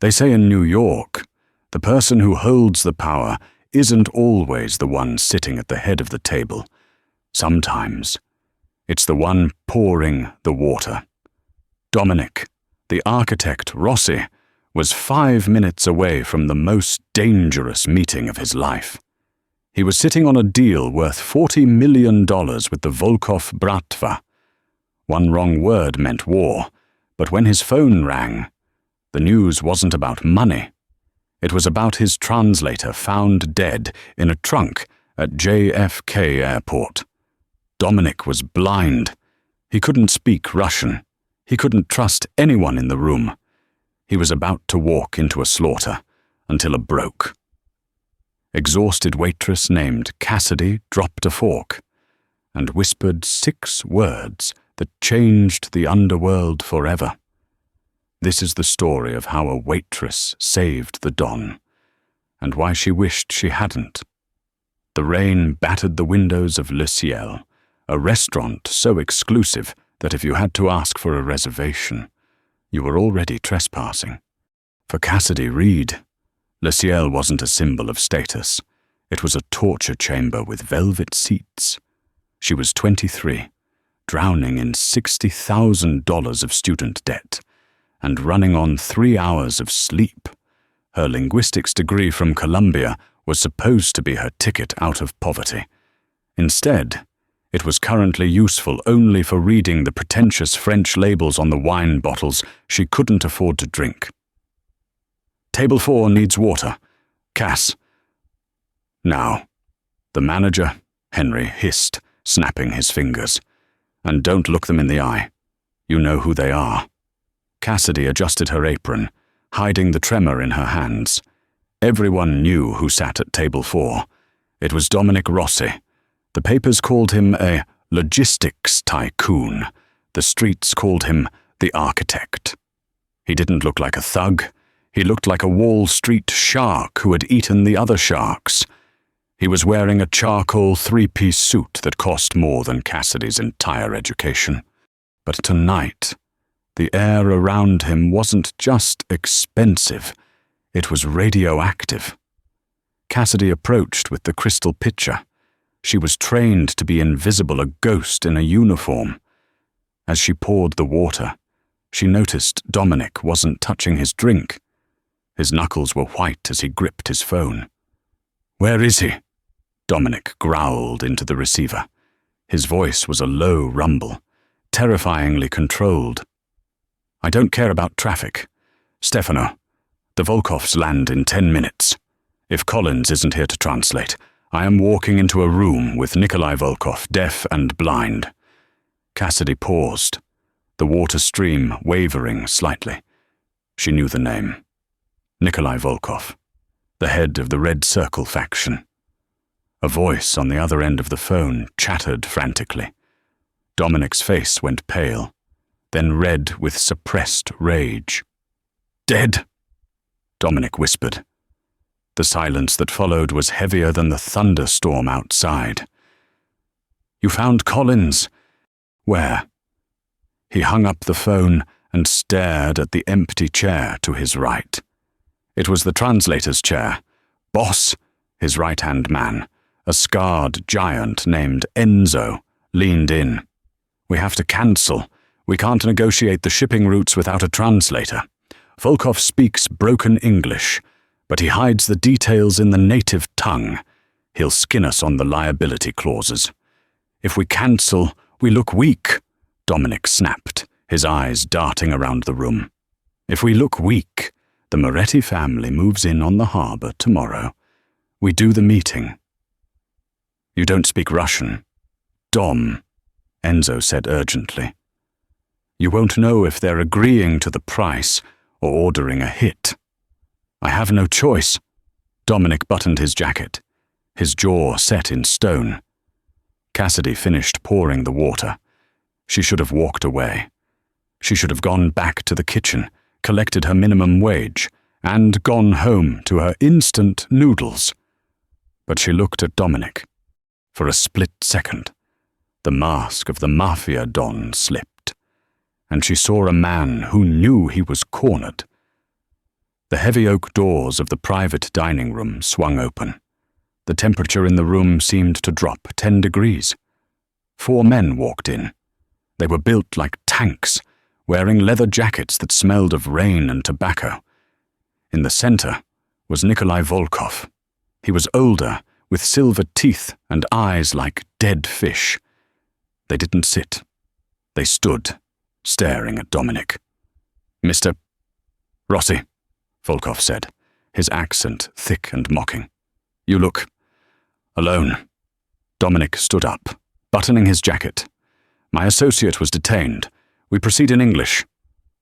They say in New York, the person who holds the power isn't always the one sitting at the head of the table. Sometimes, it's the one pouring the water. Dominic, the architect Rossi, was 5 minutes away from the most dangerous meeting of his life. He was sitting on a deal worth $40 million with the Volkov Bratva. One wrong word meant war, but when his phone rang, the news wasn't about money. It was about his translator found dead in a trunk at JFK Airport. Dominic was blind. He couldn't speak Russian. He couldn't trust anyone in the room. He was about to walk into a slaughter until it broke. Exhausted waitress named Cassidy dropped a fork and whispered 6 words that changed the underworld forever. This is the story of how a waitress saved the Don, and why she wished she hadn't. The rain battered the windows of Le Ciel, a restaurant so exclusive that if you had to ask for a reservation, you were already trespassing. For Cassidy Reed, Le Ciel wasn't a symbol of status. It was a torture chamber with velvet seats. She was 23, drowning in $60,000 of student debt, and running on 3 hours of sleep. Her linguistics degree from Columbia was supposed to be her ticket out of poverty. Instead, it was currently useful only for reading the pretentious French labels on the wine bottles she couldn't afford to drink. Table 4 needs water. Cass. Now. The manager, Henry, hissed, snapping his fingers. And don't look them in the eye. You know who they are. Cassidy adjusted her apron, hiding the tremor in her hands. Everyone knew who sat at table 4. It was Dominic Rossi. The papers called him a logistics tycoon. The streets called him the architect. He didn't look like a thug. He looked like a Wall Street shark who had eaten the other sharks. He was wearing a charcoal 3-piece suit that cost more than Cassidy's entire education. But tonight, the air around him wasn't just expensive, it was radioactive. Cassidy approached with the crystal pitcher. She was trained to be invisible, a ghost in a uniform. As she poured the water, she noticed Dominic wasn't touching his drink. His knuckles were white as he gripped his phone. "Where is he?" Dominic growled into the receiver. His voice was a low rumble, terrifyingly controlled. "I don't care about traffic. Stefano, the Volkovs land in 10 minutes. If Collins isn't here to translate, I am walking into a room with Nikolai Volkov, deaf and blind." Cassidy paused, the water stream wavering slightly. She knew the name. Nikolai Volkov, the head of the Red Circle faction. A voice on the other end of the phone chattered frantically. Dominic's face went pale, then red with suppressed rage. "Dead," Dominic whispered. The silence that followed was heavier than the thunderstorm outside. "You found Collins? Where?" He hung up the phone and stared at the empty chair to his right. It was the translator's chair. Boss, his right-hand man, a scarred giant named Enzo, leaned in. "We have to cancel. We can't negotiate the shipping routes without a translator. Volkov speaks broken English, but he hides the details in the native tongue. He'll skin us on the liability clauses. If we cancel, we look weak," Dominic snapped, his eyes darting around the room. "If we look weak, the Moretti family moves in on the harbor tomorrow. We do the meeting." "You don't speak Russian." "Dom," Enzo said urgently. "You won't know if they're agreeing to the price or ordering a hit." "I have no choice." Dominic buttoned his jacket, his jaw set in stone. Cassidy finished pouring the water. She should have walked away. She should have gone back to the kitchen, collected her minimum wage, and gone home to her instant noodles. But she looked at Dominic. For a split second, the mask of the Mafia Don slipped, and she saw a man who knew he was cornered. The heavy oak doors of the private dining room swung open. The temperature in the room seemed to drop 10 degrees. 4 men walked in. They were built like tanks, wearing leather jackets that smelled of rain and tobacco. In the center was Nikolai Volkov. He was older, with silver teeth and eyes like dead fish. They didn't sit. They stood, staring at Dominic. "Mr. Rossi," Volkov said, his accent thick and mocking. "You look alone." Dominic stood up, buttoning his jacket. "My associate was detained. We proceed in English."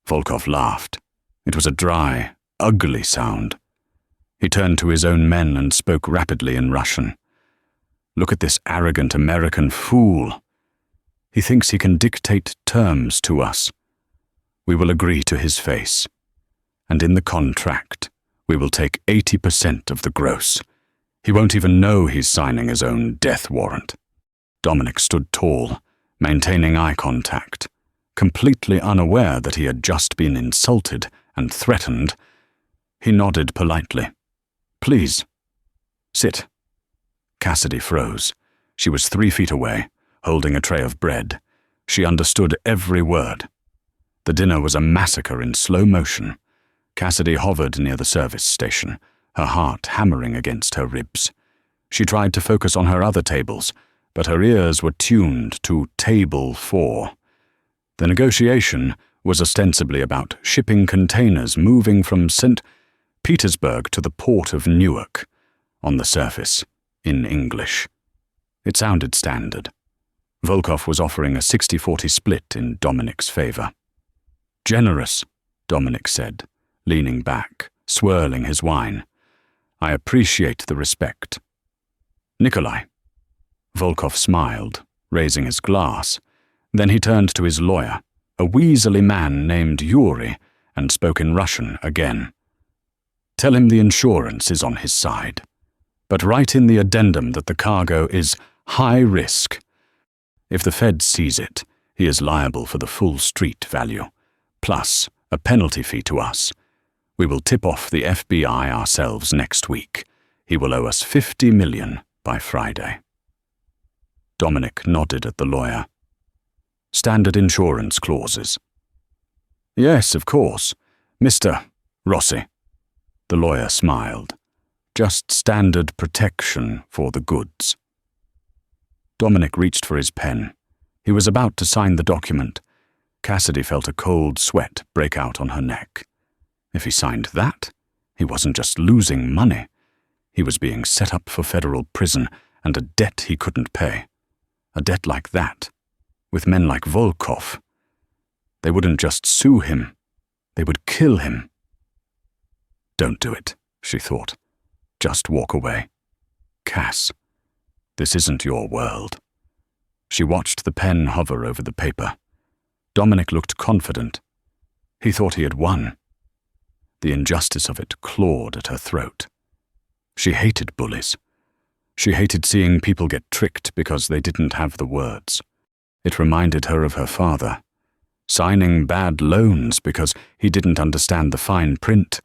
Volkov laughed. It was a dry, ugly sound. He turned to his own men and spoke rapidly in Russian. "Look at this arrogant American fool. He thinks he can dictate terms to us. We will agree to his face. And in the contract, we will take 80% of the gross. He won't even know he's signing his own death warrant." Dominic stood tall, maintaining eye contact, completely unaware that he had just been insulted and threatened. He nodded politely. "Please, sit." Cassidy froze. She was 3 feet away, holding a tray of bread. She understood every word. The dinner was a massacre in slow motion. Cassidy hovered near the service station, her heart hammering against her ribs. She tried to focus on her other tables, but her ears were tuned to Table 4. The negotiation was ostensibly about shipping containers moving from St. Petersburg to the port of Newark, on the surface, in English. It sounded standard. Volkov was offering a 60-40 split in Dominic's favor. "Generous," Dominic said, leaning back, swirling his wine. "I appreciate the respect." "Nikolai." Volkov smiled, raising his glass. Then he turned to his lawyer, a weaselly man named Yuri, and spoke in Russian again. "Tell him the insurance is on his side. But write in the addendum that the cargo is high risk. If the Fed sees it, he is liable for the full street value, plus a penalty fee to us. We will tip off the FBI ourselves next week. He will owe us $50 million by Friday." Dominic nodded at the lawyer. "Standard insurance clauses." "Yes, of course. Mr. Rossi." The lawyer smiled. "Just standard protection for the goods." Dominic reached for his pen. He was about to sign the document. Cassidy felt a cold sweat break out on her neck. If he signed that, he wasn't just losing money. He was being set up for federal prison and a debt he couldn't pay. A debt like that, with men like Volkov. They wouldn't just sue him, they would kill him. "Don't do it," she thought. "Just walk away. Cass, this isn't your world." She watched the pen hover over the paper. Dominic looked confident. He thought he had won. The injustice of it clawed at her throat. She hated bullies. She hated seeing people get tricked because they didn't have the words. It reminded her of her father, signing bad loans because he didn't understand the fine print,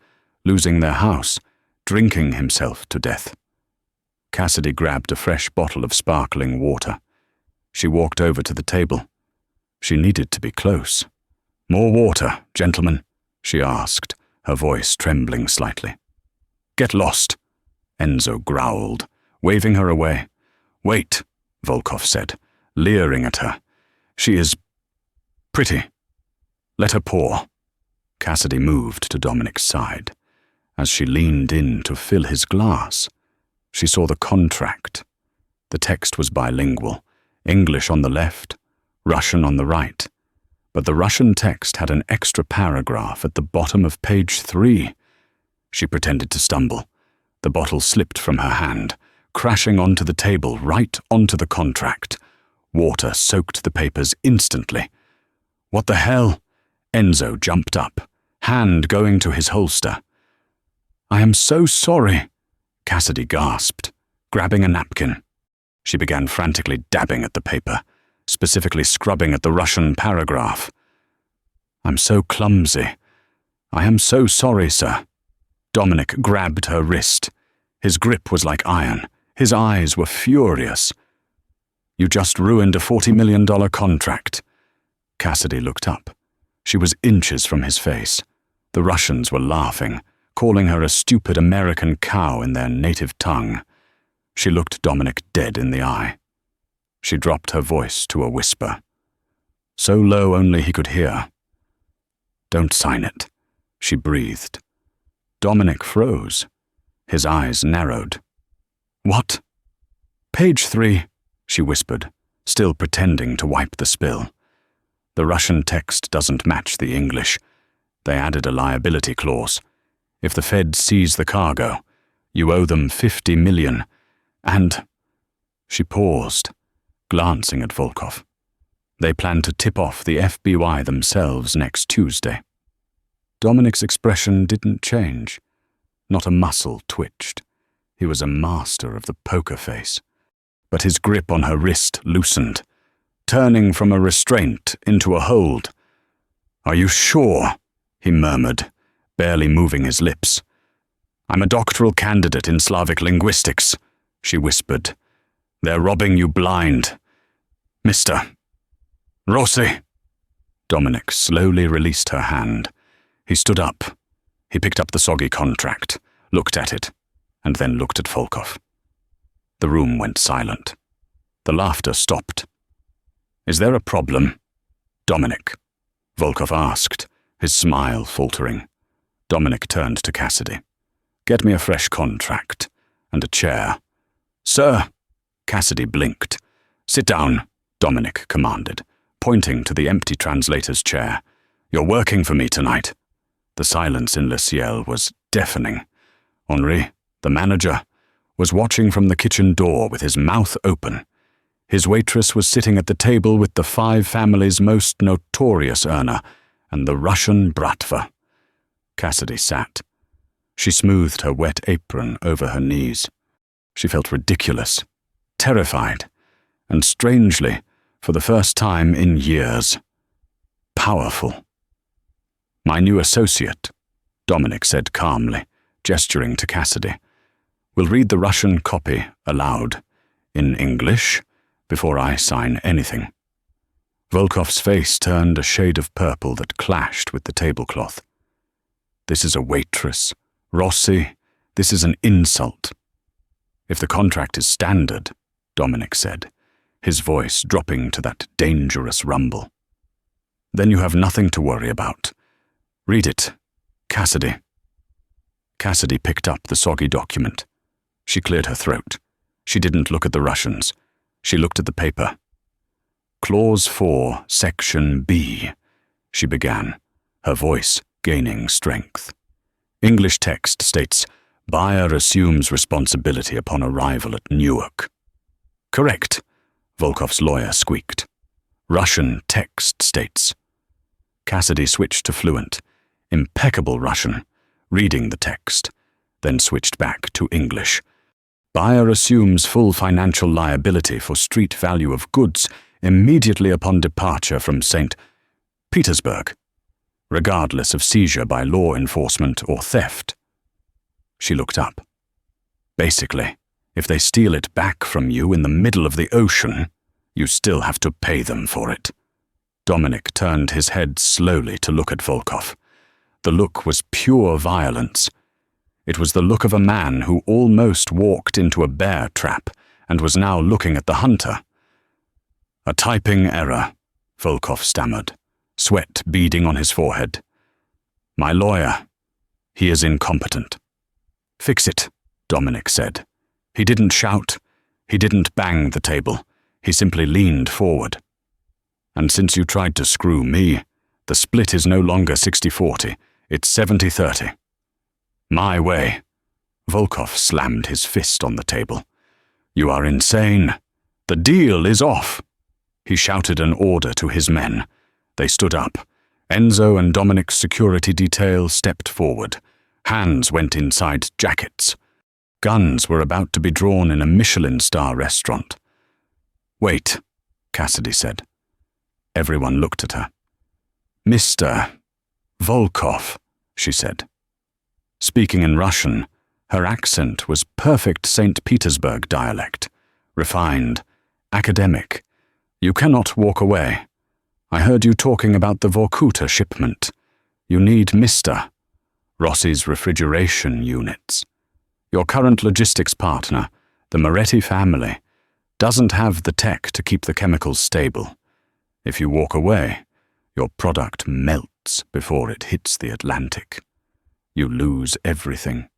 losing their house, drinking himself to death. Cassidy grabbed a fresh bottle of sparkling water. She walked over to the table. She needed to be close. "More water, gentlemen," she asked, her voice trembling slightly. "Get lost," Enzo growled, waving her away. "Wait," Volkov said, leering at her. "She is pretty. Let her pour." Cassidy moved to Dominic's side. As she leaned in to fill his glass, she saw the contract. The text was bilingual, English on the left, Russian on the right. But the Russian text had an extra paragraph at the bottom of page 3. She pretended to stumble. The bottle slipped from her hand, crashing onto the table, right onto the contract. Water soaked the papers instantly. "What the hell?" Enzo jumped up, hand going to his holster. "I am so sorry," Cassidy gasped, grabbing a napkin. She began frantically dabbing at the paper, specifically scrubbing at the Russian paragraph. "I'm so clumsy. I am so sorry, sir." Dominic grabbed her wrist. His grip was like iron. His eyes were furious. "You just ruined a $40 million contract." Cassidy looked up. She was inches from his face. The Russians were laughing, calling her a stupid American cow in their native tongue. She looked Dominic dead in the eye. She dropped her voice to a whisper, so low only he could hear. "Don't sign it," she breathed. Dominic froze. His eyes narrowed. "What?" "Page 3, she whispered, still pretending to wipe the spill. "The Russian text doesn't match the English. They added a liability clause. If the Fed seize the cargo, you owe them $50 million, and—" She paused, glancing at Volkov. "They plan to tip off the FBI themselves next Tuesday." Dominic's expression didn't change. Not a muscle twitched. He was a master of the poker face. But his grip on her wrist loosened, turning from a restraint into a hold. "Are you sure?" he murmured, barely moving his lips. "I'm a doctoral candidate in Slavic linguistics," she whispered. "They're robbing you blind. Mr. Rossi." Dominic slowly released her hand. He stood up. He picked up the soggy contract, looked at it, and then looked at Volkov. The room went silent. The laughter stopped. "Is there a problem?" "Dominic," Volkov asked, his smile faltering. Dominic turned to Cassidy. "Get me a fresh contract and a chair." "Sir!" Cassidy blinked. "Sit down," Dominic commanded, pointing to the empty translator's chair. "You're working for me tonight." The silence in Le Ciel was deafening. Henri, the manager, was watching from the kitchen door with his mouth open. His waitress was sitting at the table with the 5 families' most notorious earner and the Russian bratva. Cassidy sat. She smoothed her wet apron over her knees. She felt ridiculous, terrified, and strangely, for the first time in years, powerful. "My new associate," Dominic said calmly, gesturing to Cassidy, "will read the Russian copy aloud, in English, before I sign anything." Volkov's face turned a shade of purple that clashed with the tablecloth. "This is a waitress. Rossi, this is an insult." "If the contract is standard," Dominic said, his voice dropping to that dangerous rumble, "then you have nothing to worry about. Read it, Cassidy." Cassidy picked up the soggy document. She cleared her throat. She didn't look at the Russians. She looked at the paper. "Clause 4, Section B," she began, her voice gaining strength. English text states, "Buyer assumes responsibility upon arrival at Newark." "Correct," Volkov's lawyer squeaked. "Russian text states." Cassidy switched to fluent, impeccable Russian, reading the text, then switched back to English. "Buyer assumes full financial liability for street value of goods immediately upon departure from St. Petersburg, regardless of seizure by law enforcement or theft." She looked up. "Basically, if they steal it back from you in the middle of the ocean, you still have to pay them for it." Dominic turned his head slowly to look at Volkov. The look was pure violence. It was the look of a man who almost walked into a bear trap and was now looking at the hunter. "A typing error," Volkov stammered, sweat beading on his forehead. "My lawyer, he is incompetent." "Fix it," Dominic said. He didn't shout. He didn't bang the table. He simply leaned forward. "And since you tried to screw me, the split is no longer 60-40. It's 70-30. My way." Volkov slammed his fist on the table. "You are insane. The deal is off." He shouted an order to his men. They stood up. Enzo and Dominic's security detail stepped forward. Hands went inside jackets. Guns were about to be drawn in a Michelin star restaurant. "Wait," Cassidy said. Everyone looked at her. "Mr. Volkov," she said. Speaking in Russian, her accent was perfect St. Petersburg dialect, refined, academic. You cannot walk away. I heard you talking about the Vorkuta shipment. You need Mr. Rossi's refrigeration units. Your current logistics partner, the Moretti family, doesn't have the tech to keep the chemicals stable. If you walk away, your product melts before it hits the Atlantic. You lose everything.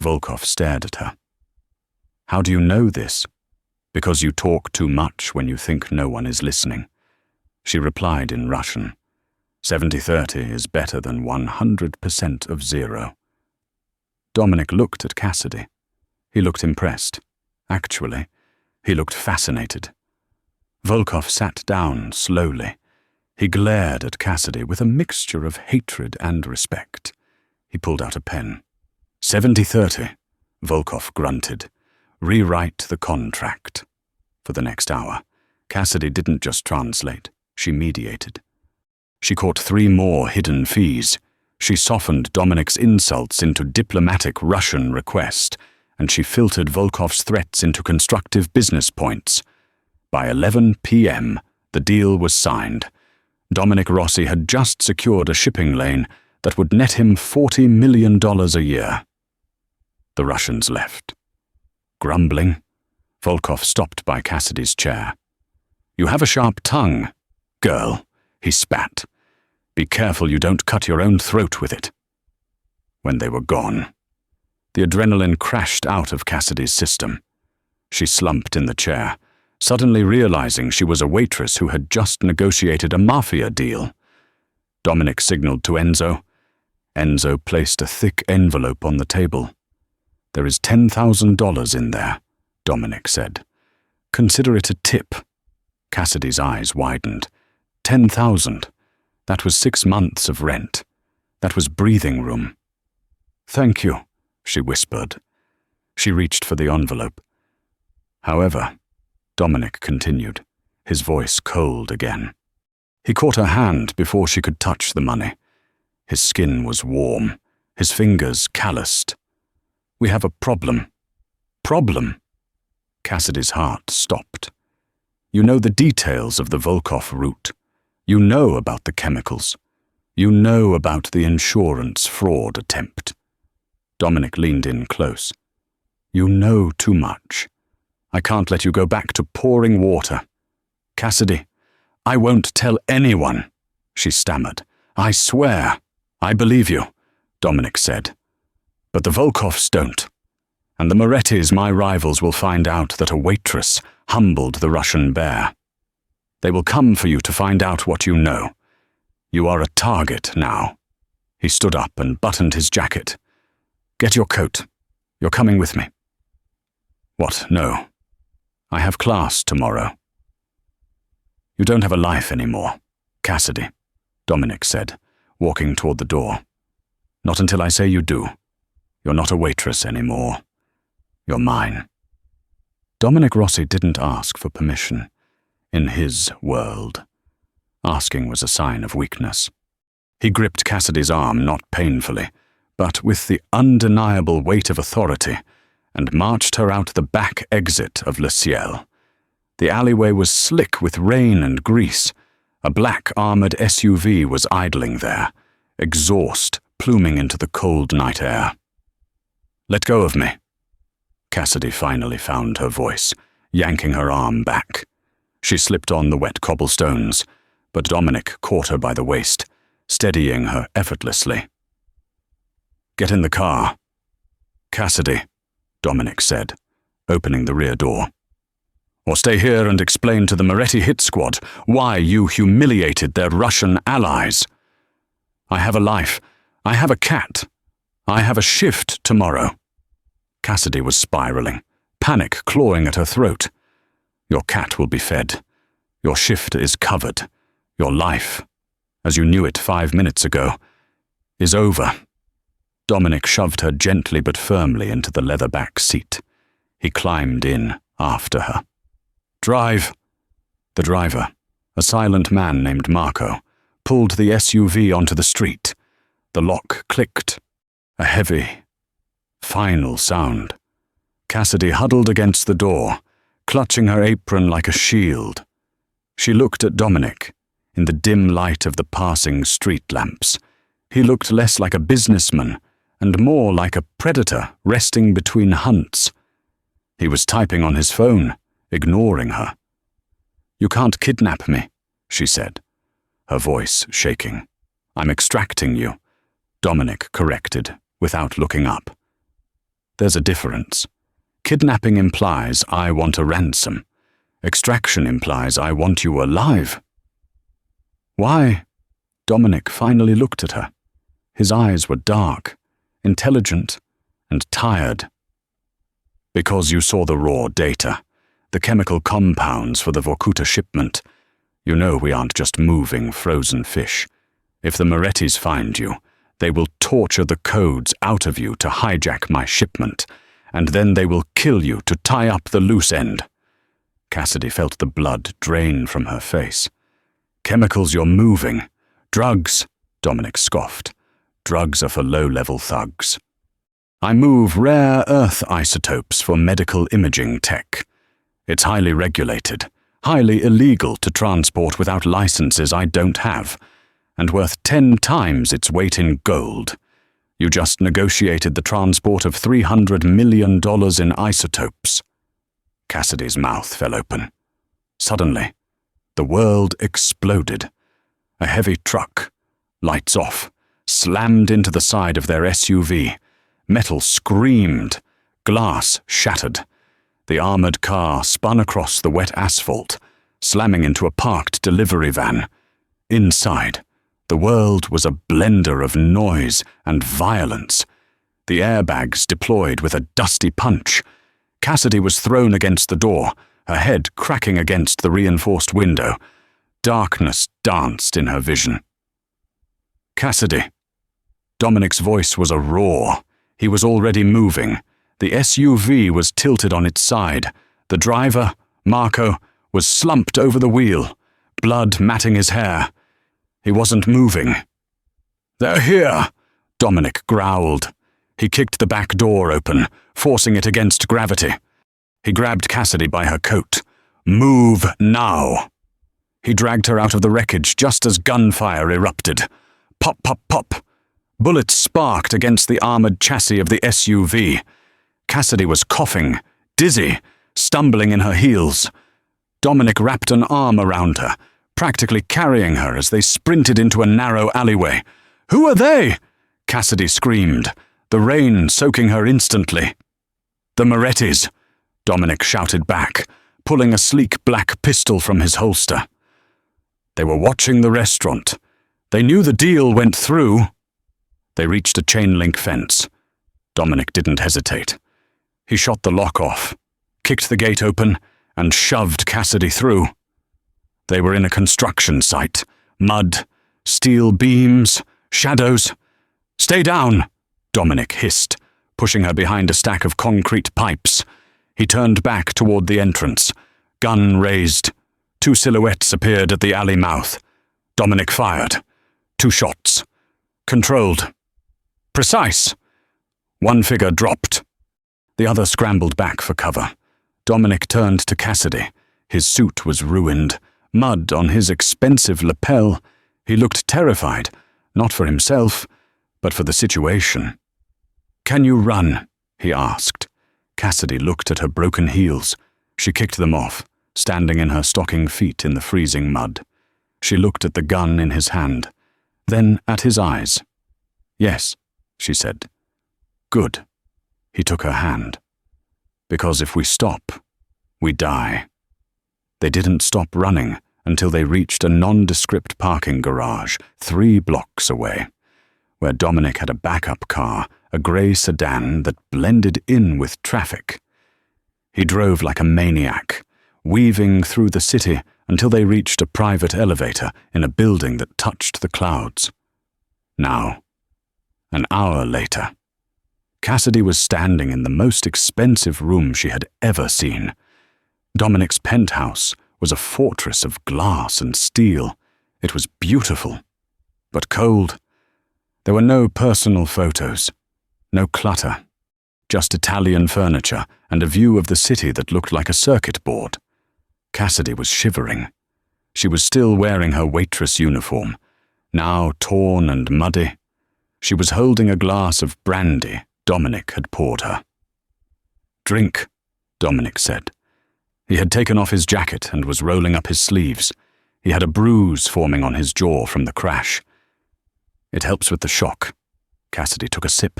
Volkov stared at her. How do you know this? Because you talk too much when you think no one is listening. She replied in Russian. 70-30 is better than 100% of 0. Dominic looked at Cassidy. He looked impressed. Actually, he looked fascinated. Volkov sat down slowly. He glared at Cassidy with a mixture of hatred and respect. He pulled out a pen. 70-30, Volkov grunted. Rewrite the contract. For the next hour, Cassidy didn't just translate, she mediated. She caught 3 more hidden fees. She softened Dominic's insults into diplomatic Russian request, and she filtered Volkov's threats into constructive business points. By 11 p.m., the deal was signed. Dominic Rossi had just secured a shipping lane that would net him $40 million a year. The Russians left. Grumbling, Volkov stopped by Cassidy's chair. You have a sharp tongue, girl, he spat. Be careful you don't cut your own throat with it. When they were gone, the adrenaline crashed out of Cassidy's system. She slumped in the chair, suddenly realizing she was a waitress who had just negotiated a Mafia deal. Dominic signaled to Enzo. Enzo placed a thick envelope on the table. There is $10,000 in there, Dominic said. Consider it a tip. Cassidy's eyes widened. 10,000. That was 6 months of rent. That was breathing room. Thank you, she whispered. She reached for the envelope. However, Dominic continued, his voice cold again. He caught her hand before she could touch the money. His skin was warm, his fingers calloused. We have a problem. Problem? Cassidy's heart stopped. You know the details of the Volkov route. You know about the chemicals. You know about the insurance fraud attempt. Dominic leaned in close. You know too much. I can't let you go back to pouring water. Cassidy, I won't tell anyone, she stammered. I swear. I believe you, Dominic said. But the Volkovs don't. And the Morettis, my rivals, will find out that a waitress humbled the Russian bear. They will come for you to find out what you know. You are a target now. He stood up and buttoned his jacket. Get your coat. You're coming with me. What? No. I have class tomorrow. You don't have a life anymore, Cassidy, Dominic said, walking toward the door. Not until I say you do. You're not a waitress anymore. You're mine. Dominic Rossi didn't ask for permission. In his world, asking was a sign of weakness. He gripped Cassidy's arm not painfully, but with the undeniable weight of authority, and marched her out the back exit of Le Ciel. The alleyway was slick with rain and grease. A black armored SUV was idling there, exhaust pluming into the cold night air. Let go of me. Cassidy finally found her voice, yanking her arm back. She slipped on the wet cobblestones, but Dominic caught her by the waist, steadying her effortlessly. Get in the car. Cassidy, Dominic said, opening the rear door. Or stay here and explain to the Moretti hit squad why you humiliated their Russian allies. I have a life. I have a cat. I have a shift tomorrow. Cassidy was spiraling, panic clawing at her throat. Your cat will be fed. Your shift is covered. Your life, as you knew it 5 minutes ago, is over. Dominic shoved her gently but firmly into the leather-back seat. He climbed in after her. Drive. The driver, a silent man named Marco, pulled the SUV onto the street. The lock clicked. A heavy, final sound. Cassidy huddled against the door, clutching her apron like a shield. She looked at Dominic, in the dim light of the passing street lamps. He looked less like a businessman and more like a predator resting between hunts. He was typing on his phone, ignoring her. "You can't kidnap me," she said, her voice shaking. "I'm extracting you," Dominic corrected, without looking up. "There's a difference. Kidnapping implies I want a ransom. Extraction implies I want you alive." "Why?" Dominic finally looked at her. His eyes were dark, intelligent, and tired. "Because you saw the raw data, the chemical compounds for the Vorkuta shipment. You know we aren't just moving frozen fish. If the Morettis find you, they will torture the codes out of you to hijack my shipment, and then they will kill you to tie up the loose end." Cassidy felt the blood drain from her face. "Chemicals you're moving. Drugs," Dominic scoffed. "Drugs are for low-level thugs. I move rare earth isotopes for medical imaging tech. It's highly regulated, highly illegal to transport without licenses I don't have, and worth 10 times its weight in gold. You just negotiated the transport of $300 million in isotopes." Cassidy's mouth fell open. Suddenly, the world exploded. A heavy truck, lights off, slammed into the side of their SUV. Metal screamed. Glass shattered. The armored car spun across the wet asphalt, slamming into a parked delivery van. Inside, the world was a blender of noise and violence. The airbags deployed with a dusty punch. Cassidy was thrown against the door, her head cracking against the reinforced window. Darkness danced in her vision. "Cassidy." Dominic's voice was a roar. He was already moving. The SUV was tilted on its side. The driver, Marco, was slumped over the wheel, blood matting his hair. He wasn't moving. "They're here," Dominic growled. He kicked the back door open, forcing it against gravity. He grabbed Cassidy by her coat. "Move now." He dragged her out of the wreckage just as gunfire erupted. Pop, pop, pop. Bullets sparked against the armored chassis of the SUV. Cassidy was coughing, dizzy, stumbling in her heels. Dominic wrapped an arm around her, practically carrying her as they sprinted into a narrow alleyway. "Who are they?" Cassidy screamed, the rain soaking her instantly. "The Morettis," Dominic shouted back, pulling a sleek black pistol from his holster. They were watching the restaurant. They knew the deal went through. They reached a chain-link fence. Dominic didn't hesitate. He shot the lock off, kicked the gate open, and shoved Cassidy through. They were in a construction site. Mud, steel beams, shadows. "Stay down," Dominic hissed, pushing her behind a stack of concrete pipes. He turned back toward the entrance, gun raised. 2 silhouettes appeared at the alley mouth. Dominic fired. 2 shots. Controlled. Precise. One figure dropped. The other scrambled back for cover. Dominic turned to Cassidy. His suit was ruined. Mud on his expensive lapel. He looked terrified, not for himself, but for the situation. "Can you run?" he asked. Cassidy looked at her broken heels. She kicked them off, standing in her stocking feet in the freezing mud. She looked at the gun in his hand, then at his eyes. "Yes," she said. "Good." He took her hand. "Because if we stop, we die." They didn't stop running until they reached a nondescript parking garage 3 blocks away, where Dominic had a backup car, a grey sedan that blended in with traffic. He drove like a maniac, weaving through the city until they reached a private elevator in a building that touched the clouds. Now, an hour later, Cassidy was standing in the most expensive room she had ever seen. Dominic's penthouse was a fortress of glass and steel. It was beautiful, but cold. There were no personal photos, No clutter. Just Italian furniture and a view of the city that looked like a circuit board. Cassidy was shivering. She was still wearing her waitress uniform, now torn and muddy. She was holding a glass of brandy Dominic had poured her. "Drink," Dominic said. He had taken off his jacket and was rolling up his sleeves. He had a bruise forming on his jaw from the crash. "It helps with the shock." Cassidy took a sip.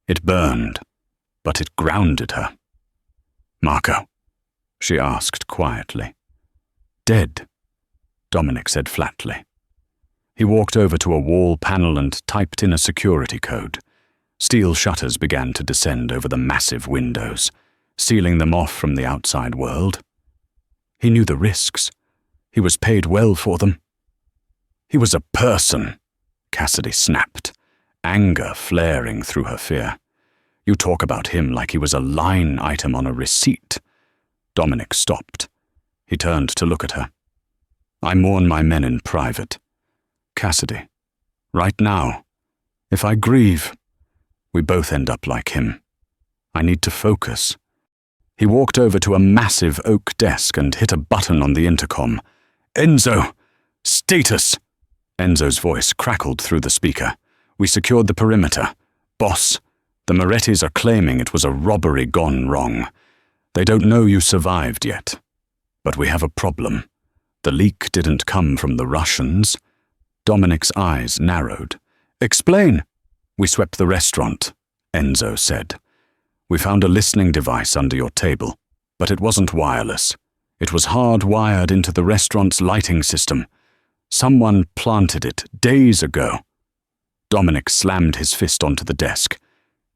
It burned, but it grounded her. "Marco?" she asked quietly. "Dead," Dominic said flatly. He walked over to a wall panel and typed in a security code. Steel shutters began to descend over the massive windows, sealing them off from the outside world. He knew the risks. He was paid well for them. "He was a person," Cassidy snapped, anger flaring through her fear. "You talk about him like he was a line item on a receipt." Dominic stopped. He turned to look at her. "I mourn my men in private. Cassidy, right now, if I grieve, we both end up like him. I need to focus." He walked over to a massive oak desk and hit a button on the intercom. "Enzo! Status!" Enzo's voice crackled through the speaker. "We secured the perimeter. Boss, the Morettis are claiming it was a robbery gone wrong. They don't know you survived yet. But we have a problem. The leak didn't come from the Russians." Dominic's eyes narrowed. "Explain." "We swept the restaurant," Enzo said. "We found a listening device under your table, but it wasn't wireless. It was hardwired into the restaurant's lighting system. Someone planted it days ago." Dominic slammed his fist onto the desk.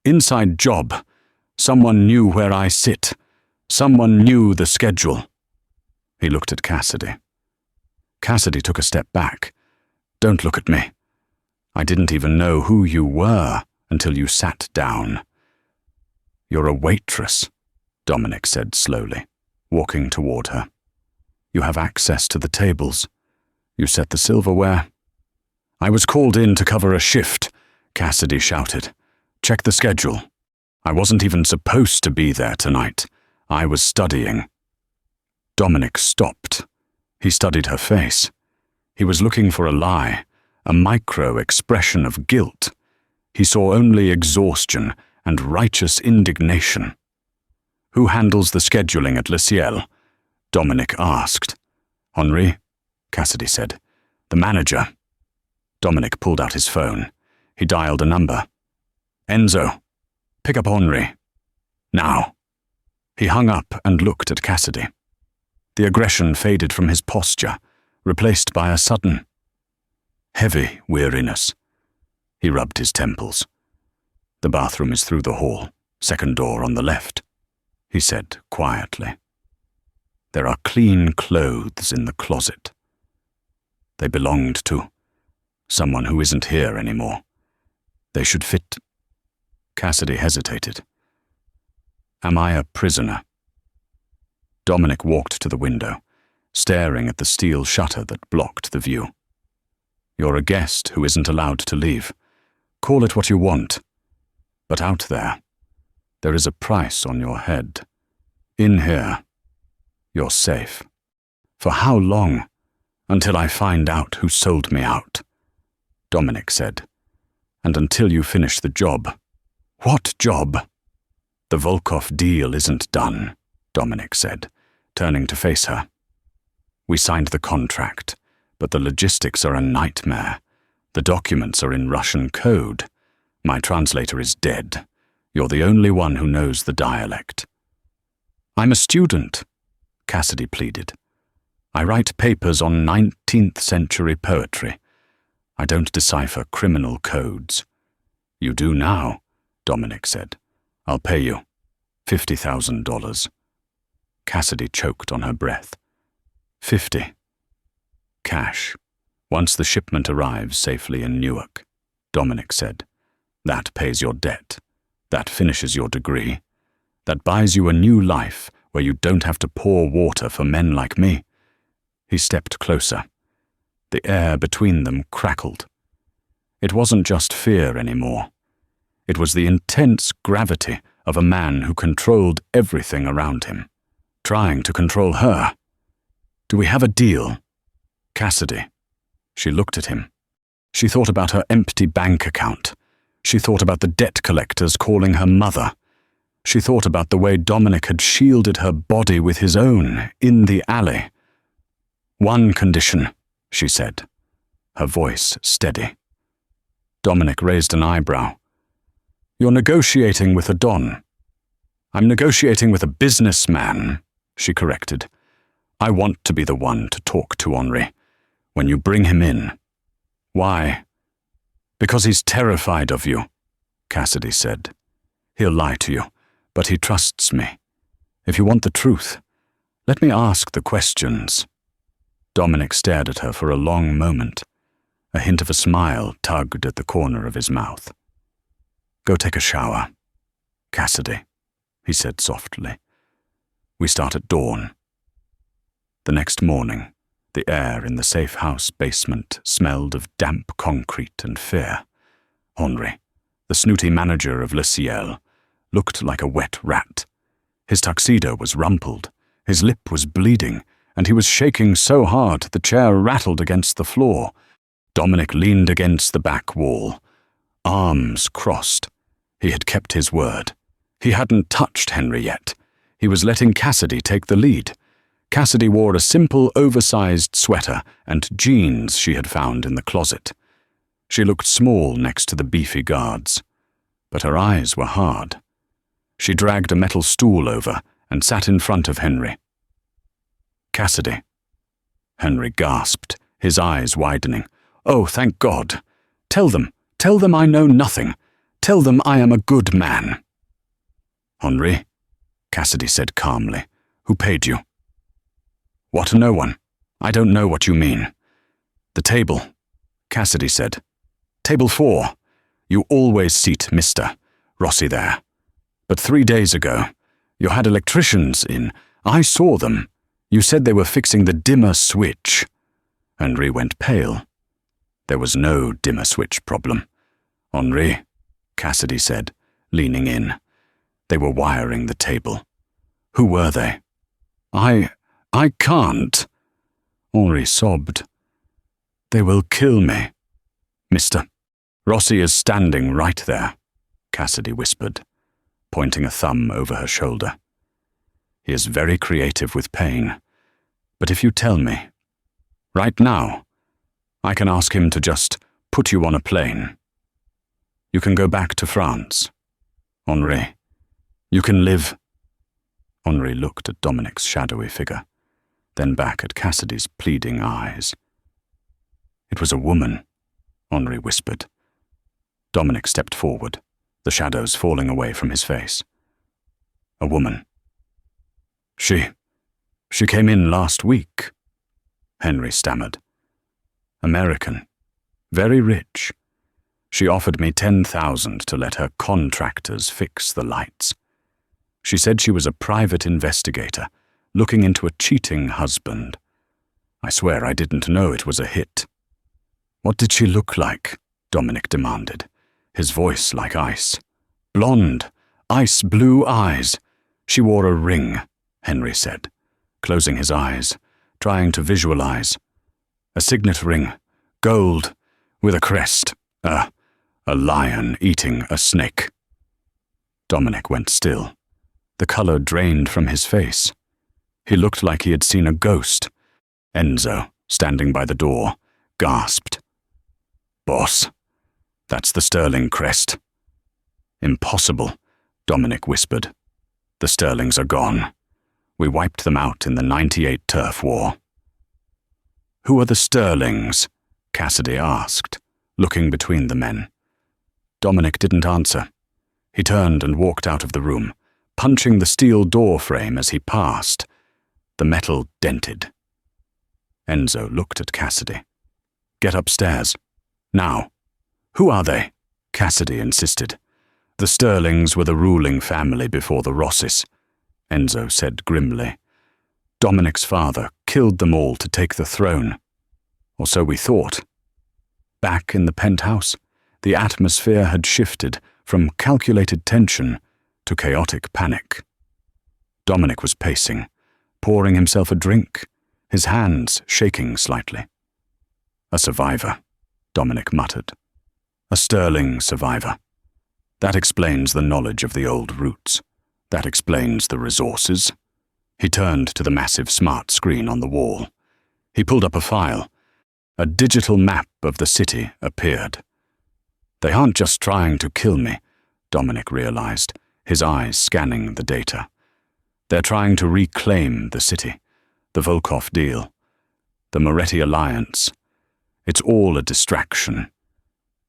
"Inside job. Someone knew where I sit. Someone knew the schedule." He looked at Cassidy. Cassidy took a step back. "Don't look at me. I didn't even know who you were until you sat down." "You're a waitress," Dominic said slowly, walking toward her. "You have access to the tables. You set the silverware." "I was called in to cover a shift," Cassidy shouted. "Check the schedule. I wasn't even supposed to be there tonight. I was studying." Dominic stopped. He studied her face. He was looking for a lie, a micro-expression of guilt. He saw only exhaustion and righteous indignation. "Who handles the scheduling at Le Ciel?" Dominic asked. "Henri," Cassidy said. "The manager." Dominic pulled out his phone. He dialed a number. "Enzo, pick up Henri. Now." He hung up and looked at Cassidy. The aggression faded from his posture, replaced by a sudden, heavy weariness. He rubbed his temples. "The bathroom is through the hall, second door on the left," he said quietly. "There are clean clothes in the closet. They belonged to someone who isn't here anymore. They should fit." Cassidy hesitated. "Am I a prisoner?" Dominic walked to the window, staring at the steel shutter that blocked the view. "You're a guest who isn't allowed to leave. Call it what you want. But out there is a price on your head. In here, you're safe. For how long? Until I find out who sold me out," Dominic said. "And until you finish the job." "What job?" "The Volkov deal isn't done," Dominic said, turning to face her. "We signed the contract, but the logistics are a nightmare. The documents are in Russian code. My translator is dead. You're the only one who knows the dialect." "I'm a student," Cassidy pleaded. "I write papers on 19th century poetry. I don't decipher criminal codes." "You do now," Dominic said. "I'll pay you $50,000. Cassidy choked on her breath. 50. Cash. Once the shipment arrives safely in Newark, Dominic said. That pays your debt. That finishes your degree. That buys you a new life where you don't have to pour water for men like me. He stepped closer. The air between them crackled. It wasn't just fear anymore. It was the intense gravity of a man who controlled everything around him, trying to control her. "Do we have a deal?" "Cassidy." She looked at him. She thought about her empty bank account. She thought about the debt collectors calling her mother. She thought about the way Dominic had shielded her body with his own in the alley. "One condition," she said, her voice steady. Dominic raised an eyebrow. "You're negotiating with a don." "I'm negotiating with a businessman," she corrected. "I want to be the one to talk to Henri when you bring him in." "Why?" "Because he's terrified of you," Cassidy said. "He'll lie to you, but he trusts me. If you want the truth, let me ask the questions." Dominic stared at her for a long moment. A hint of a smile tugged at the corner of his mouth. "Go take a shower, Cassidy," he said softly. "We start at dawn." The next morning, the air in the safe house basement smelled of damp concrete and fear. Henri, the snooty manager of Le Ciel, looked like a wet rat. His tuxedo was rumpled, his lip was bleeding, and he was shaking so hard the chair rattled against the floor. Dominic leaned against the back wall, arms crossed. He had kept his word. He hadn't touched Henri yet. He was letting Cassidy take the lead. Cassidy wore a simple, oversized sweater and jeans she had found in the closet. She looked small next to the beefy guards, but her eyes were hard. She dragged a metal stool over and sat in front of Henri. "Cassidy." Henri gasped, his eyes widening. "Oh, thank God. Tell them I know nothing. Tell them I am a good man." "Henri," Cassidy said calmly, "who paid you?" "What, no one? I don't know what you mean." "The table," Cassidy said. "Table 4. You always seat Mr. Rossi there. But 3 days ago, you had electricians in. I saw them. You said they were fixing the dimmer switch." Henri went pale. There was no dimmer switch problem. "Henri," Cassidy said, leaning in. "They were wiring the table." "Who were they?" I can't." Henri sobbed. "They will kill me." "Mr. Rossi is standing right there," Cassidy whispered, pointing a thumb over her shoulder. "He is very creative with pain. But if you tell me, right now, I can ask him to just put you on a plane. You can go back to France. Henri, you can live." Henri looked at Dominic's shadowy figure, then back at Cassidy's pleading eyes. "It was a woman," Henri whispered. Dominic stepped forward, the shadows falling away from his face. "A woman. She came in last week," Henri stammered. "American. Very rich. She offered me 10,000 to let her contractors fix the lights. She said she was a private investigator, looking into a cheating husband. I swear I didn't know it was a hit." "What did she look like?" Dominic demanded, his voice like ice. "Blonde, ice blue eyes. She wore a ring," Henri said, closing his eyes, trying to visualize. "A signet ring, gold, with a crest, a lion eating a snake." Dominic went still. The color drained from his face. He looked like he had seen a ghost. Enzo, standing by the door, gasped. "Boss, that's the Sterling crest." "Impossible," Dominic whispered. "The Sterlings are gone. We wiped them out in the '98 turf war." "Who are the Sterlings?" Cassidy asked, looking between the men. Dominic didn't answer. He turned and walked out of the room, punching the steel door frame as he passed. The metal dented. Enzo looked at Cassidy. "Get upstairs. Now." "Who are they?" Cassidy insisted. "The Sterlings were the ruling family before the Rossis," Enzo said grimly. "Dominic's father killed them all to take the throne. Or so we thought." Back in the penthouse, the atmosphere had shifted, from calculated tension to chaotic panic. Dominic was pacing, pouring himself a drink, his hands shaking slightly. "A survivor," Dominic muttered. "A sterling survivor. That explains the knowledge of the old routes. That explains the resources." He turned to the massive smart screen on the wall. He pulled up a file. A digital map of the city appeared. "They aren't just trying to kill me," Dominic realized, his eyes scanning the data. "They're trying to reclaim the city, the Volkov deal, the Moretti alliance. It's all a distraction."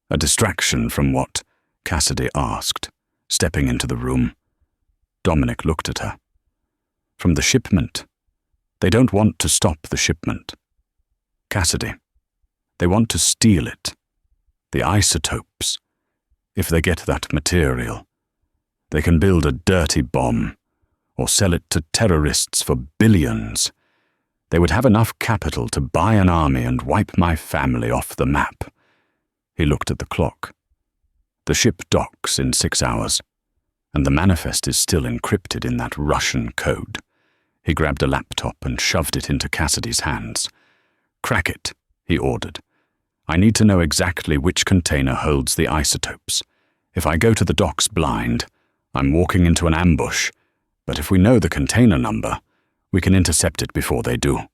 "A distraction from what?" Cassidy asked, stepping into the room. Dominic looked at her. "From the shipment. They don't want to stop the shipment. Cassidy, they want to steal it. The isotopes. If they get that material, they can build a dirty bomb or sell it to terrorists for billions. They would have enough capital to buy an army and wipe my family off the map." He looked at the clock. "The ship docks in 6 hours, and the manifest is still encrypted in that Russian code." He grabbed a laptop and shoved it into Cassidy's hands. "Crack it," he ordered. "I need to know exactly which container holds the isotopes. If I go to the docks blind, I'm walking into an ambush, but if we know the container number, we can intercept it before they do."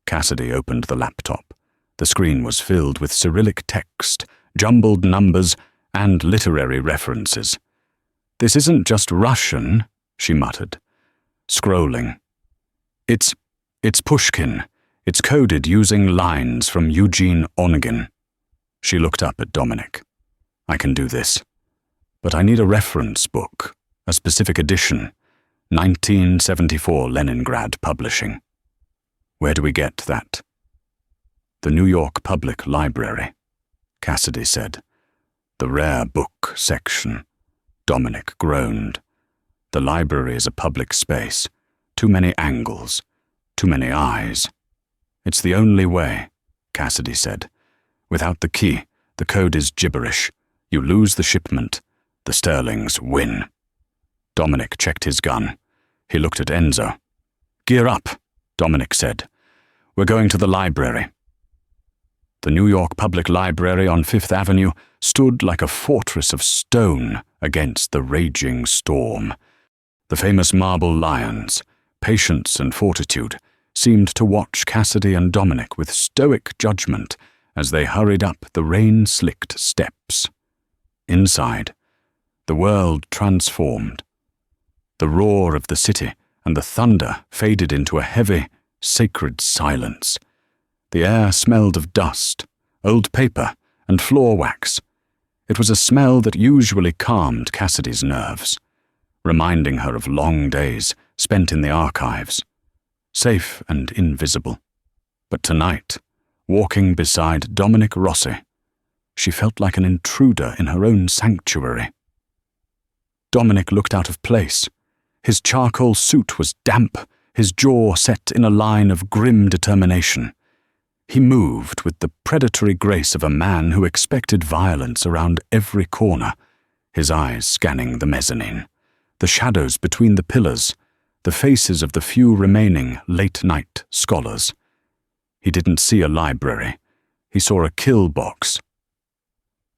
Cassidy opened the laptop. The screen was filled with Cyrillic text, jumbled numbers, and literary references. "This isn't just Russian," she muttered, scrolling. It's Pushkin. It's coded using lines from Eugene Onegin." She looked up at Dominic. "I can do this. But I need a reference book, a specific edition, 1974 Leningrad Publishing." "Where do we get that?" "The New York Public Library," Cassidy said. "The rare book section." Dominic groaned. "The library is a public space. Too many angles. Too many eyes." "It's the only way," Cassidy said. "Without the key, the code is gibberish. You lose the shipment. The Sterlings win." Dominic checked his gun. He looked at Enzo. "Gear up," Dominic said. "We're going to the library." The New York Public Library on Fifth Avenue stood like a fortress of stone against the raging storm. The famous marble lions, patience and fortitude, seemed to watch Cassidy and Dominic with stoic judgment as they hurried up the rain-slicked steps. Inside, the world transformed. The roar of the city and the thunder faded into a heavy, sacred silence. The air smelled of dust, old paper, and floor wax. It was a smell that usually calmed Cassidy's nerves, reminding her of long days spent in the archives, safe and invisible. But tonight, walking beside Dominic Rossi, she felt like an intruder in her own sanctuary. Dominic looked out of place. His charcoal suit was damp, his jaw set in a line of grim determination. He moved with the predatory grace of a man who expected violence around every corner, his eyes scanning the mezzanine, the shadows between the pillars, the faces of the few remaining late-night scholars. He didn't see a library. He saw a kill box.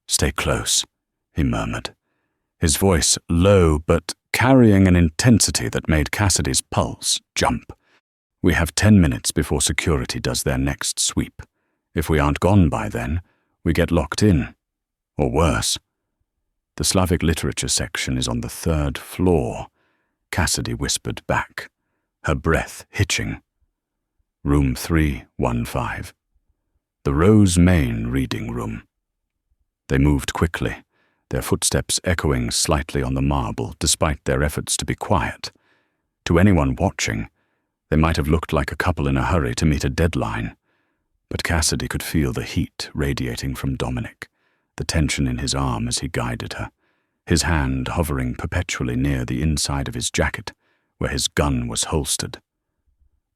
"Stay close," he murmured, his voice low but carrying an intensity that made Cassidy's pulse jump. "We have 10 minutes before security does their next sweep. If we aren't gone by then, we get locked in. Or worse. The Slavic literature section is on the 3rd floor," Cassidy whispered back, her breath hitching. "Room 315. The Rose Main reading room." They moved quickly, their footsteps echoing slightly on the marble despite their efforts to be quiet. To anyone watching, they might have looked like a couple in a hurry to meet a deadline. But Cassidy could feel the heat radiating from Dominic, the tension in his arm as he guided her, his hand hovering perpetually near the inside of his jacket, where his gun was holstered.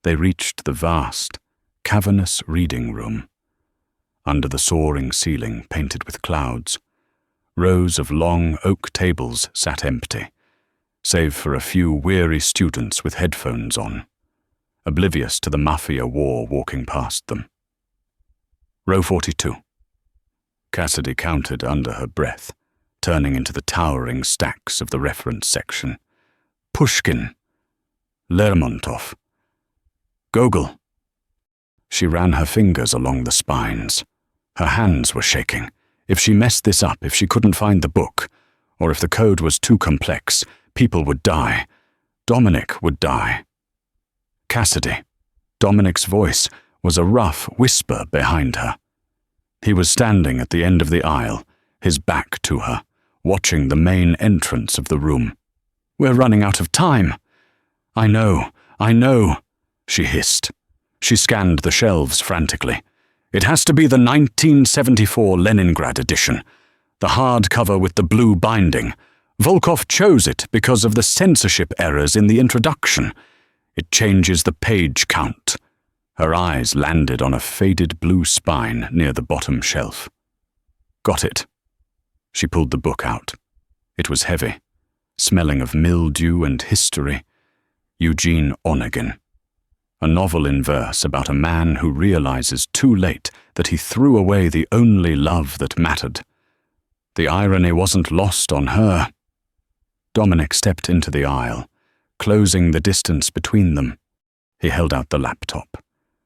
They reached the vast, cavernous reading room. Under the soaring ceiling painted with clouds, Rows of long oak tables sat empty, save for a few weary students with headphones on, oblivious to the Mafia war walking past them. Row 42. Cassidy counted under her breath, turning into the towering stacks of the reference section. Pushkin, Lermontov, Gogol. She ran her fingers along the spines. Her hands were shaking. If she messed this up, if she couldn't find the book, or if the code was too complex, people would die. Dominic would die. Cassidy. Dominic's voice was a rough whisper behind her. He was standing at the end of the aisle, his back to her, watching the main entrance of the room. "We're running out of time." I know, she hissed. She scanned the shelves frantically. "It has to be the 1974 Leningrad edition, the hardcover with the blue binding. Volkov chose it because of the censorship errors in the introduction. It changes the page count." Her eyes landed on a faded blue spine near the bottom shelf. "Got it." She pulled the book out. It was heavy, smelling of mildew and history. Eugene Onegin. A novel in verse about a man who realizes too late that he threw away the only love that mattered. The irony wasn't lost on her. Dominic stepped into the aisle, closing the distance between them. He held out the laptop,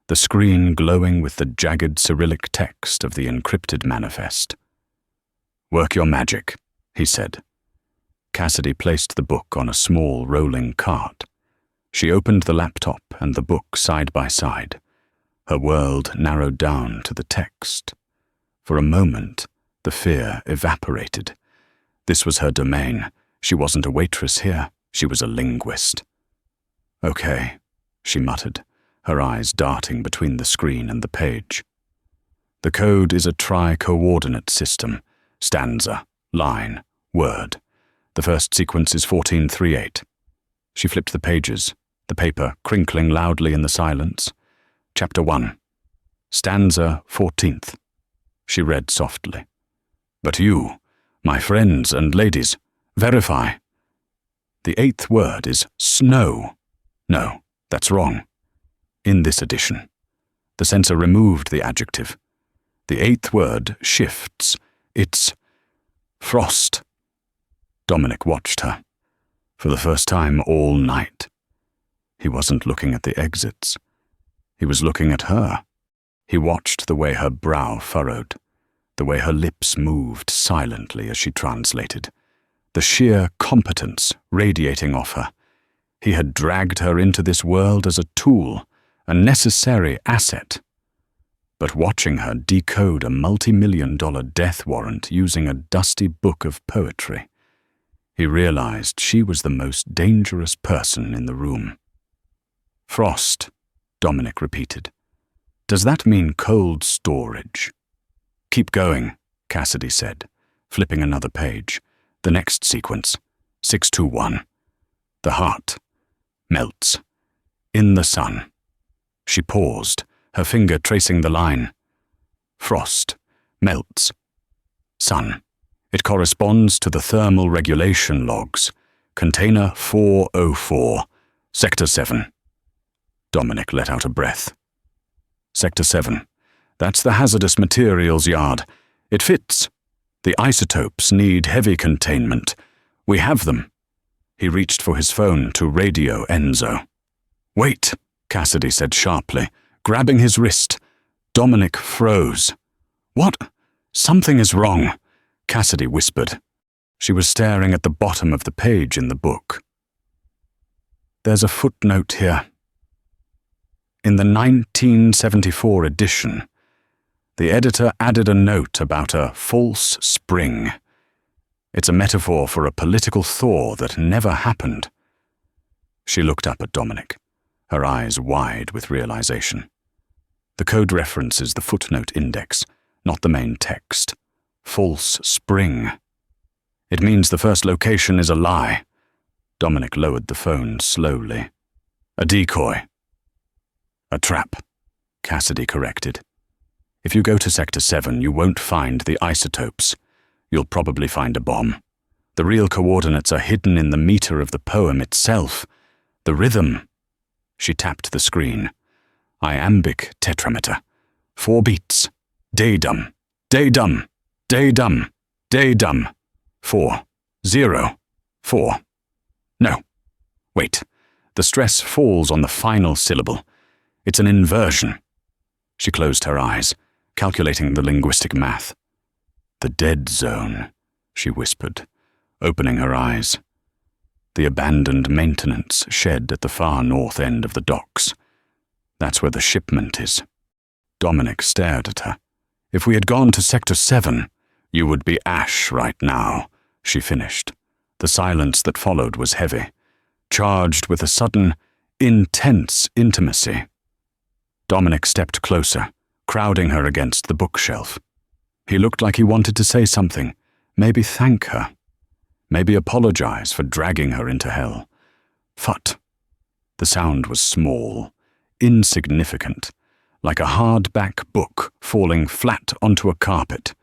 the screen glowing with the jagged Cyrillic text of the encrypted manifest. "Work your magic," he said. Cassidy placed the book on a small rolling cart. She opened the laptop and the book side by side. Her world narrowed down to the text. For a moment, the fear evaporated. This was her domain. She wasn't a waitress here. She was a linguist. "Okay," she muttered, her eyes darting between the screen and the page. The code is a tri-coordinate system: stanza, line, word. The first sequence is 1438. She flipped the pages, the paper crinkling loudly in the silence. Chapter 1. Stanza 14th. She read softly. "But you, my friends and ladies, verify." The 8th word is snow. No, that's wrong. In this edition, the censor removed the adjective. The 8th word shifts. It's frost. Dominic watched her, for the first time all night. He wasn't looking at the exits. He was looking at her. He watched the way her brow furrowed, the way her lips moved silently as she translated, the sheer competence radiating off her. He had dragged her into this world as a tool, a necessary asset. But watching her decode a multi-million-dollar death warrant using a dusty book of poetry, he realized she was the most dangerous person in the room. "Frost," Dominic repeated. "Does that mean cold storage?" "Keep going," Cassidy said, flipping another page. The next sequence, 621. The heart melts. In the sun. She paused, her finger tracing the line. Frost melts. Sun. It corresponds to the thermal regulation logs. Container 404, Sector 7. Dominic let out a breath. Sector 7. That's the hazardous materials yard. It fits. The isotopes need heavy containment. We have them. He reached for his phone to radio Enzo. "Wait," Cassidy said sharply, grabbing his wrist. Dominic froze. "What? Something is wrong," Cassidy whispered. She was staring at the bottom of the page in the book. "There's a footnote here. In the 1974 edition, the editor added a note about a false spring. It's a metaphor for a political thaw that never happened." She looked up at Dominic, her eyes wide with realization. The code references the footnote index, not the main text. False spring. It means the first location is a lie. Dominic lowered the phone slowly. "A decoy." "A trap," Cassidy corrected. "If you go to Sector 7, you won't find the isotopes. you'll probably find a bomb. The real coordinates are hidden in the meter of the poem itself. The rhythm. She tapped the screen. Iambic tetrameter. 4 beats. Day-dum, day-dum, day-dum, day-dum. 4, 0, 4. No. Wait. The stress falls on the final syllable. It's an inversion. She closed her eyes, calculating the linguistic math. The dead zone, she whispered, opening her eyes. The abandoned maintenance shed at the far north end of the docks. That's where the shipment is. Dominic stared at her. If we had gone to Sector 7, you would be ash right now, she finished. The silence that followed was heavy, charged with a sudden, intense intimacy. Dominic stepped closer, crowding her against the bookshelf. He looked like he wanted to say something, maybe thank her, maybe apologize for dragging her into hell. Phut. The sound was small, insignificant, like a hardback book falling flat onto a carpet.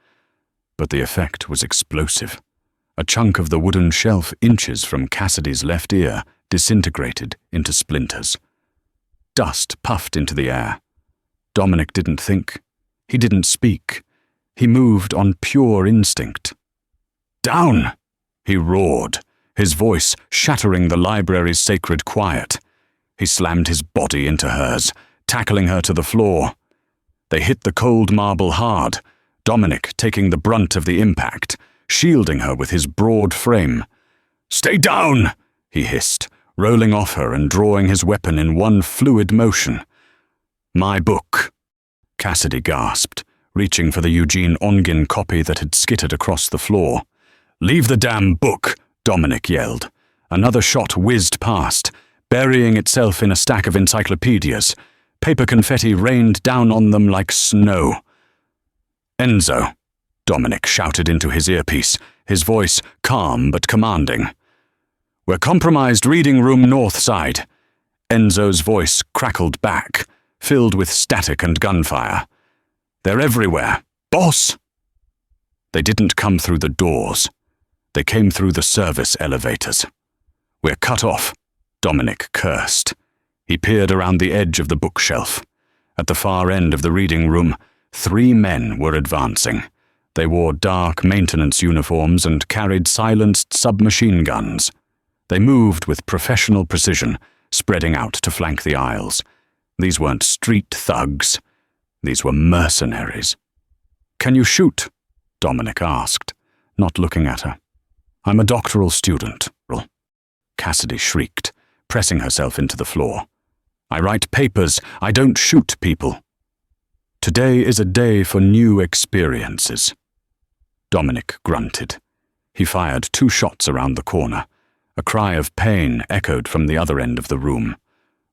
But the effect was explosive. A chunk of the wooden shelf inches from Cassidy's left ear disintegrated into splinters. Dust puffed into the air. Dominic didn't think. He didn't speak. He moved on pure instinct. "Down!" he roared, his voice shattering the library's sacred quiet. He slammed his body into hers, tackling her to the floor. They hit the cold marble hard, Dominic taking the brunt of the impact, shielding her with his broad frame. "Stay down!" he hissed, rolling off her and drawing his weapon in one fluid motion. "My book," Cassidy gasped, reaching for the Eugene Onegin copy that had skittered across the floor. "Leave the damn book," Dominic yelled. Another shot whizzed past, burying itself in a stack of encyclopedias. Paper confetti rained down on them like snow. "Enzo," Dominic shouted into his earpiece, his voice calm but commanding. "We're compromised reading room north side." Enzo's voice crackled back, filled with static and gunfire. "They're everywhere. Boss!" They didn't come through the doors. They came through the service elevators. "We're cut off," Dominic cursed. He peered around the edge of the bookshelf. At the far end of the reading room, 3 men were advancing. They wore dark maintenance uniforms and carried silenced submachine guns. They moved with professional precision, spreading out to flank the aisles. These weren't street thugs. These were mercenaries. "Can you shoot?" Dominic asked, not looking at her. "I'm a doctoral student." Cassidy shrieked, pressing herself into the floor. "I write papers. I don't shoot people." "Today is a day for new experiences." Dominic grunted. He fired 2 shots around the corner. A cry of pain echoed from the other end of the room.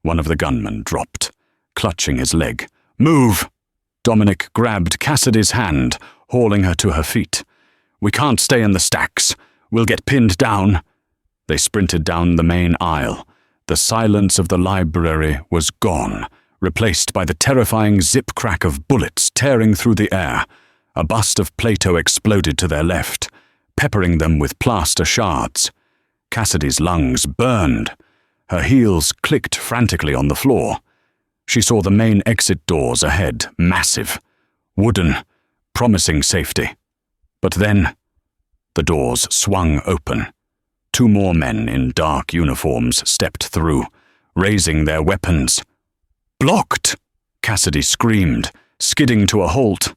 One of the gunmen dropped, clutching his leg. "Move!" Dominic grabbed Cassidy's hand, hauling her to her feet. "We can't stay in the stacks. We'll get pinned down." They sprinted down the main aisle. The silence of the library was gone, replaced by the terrifying zip-crack of bullets tearing through the air. A bust of Plato exploded to their left, peppering them with plaster shards. Cassidy's lungs burned. Her heels clicked frantically on the floor. She saw the main exit doors ahead, massive, wooden, promising safety. But then, the doors swung open. 2 more men in dark uniforms stepped through, raising their weapons. "Blocked!" Cassidy screamed, skidding to a halt.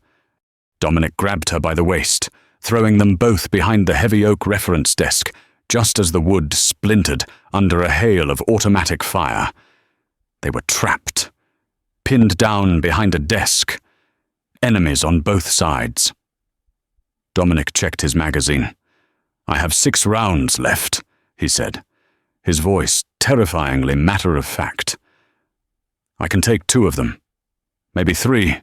Dominic grabbed her by the waist, throwing them both behind the heavy oak reference desk, just as the wood splintered under a hail of automatic fire. They were trapped, pinned down behind a desk, enemies on both sides. Dominic checked his magazine. "I have 6 rounds left," he said, his voice terrifyingly matter-of-fact. "I can take 2 of them, maybe 3,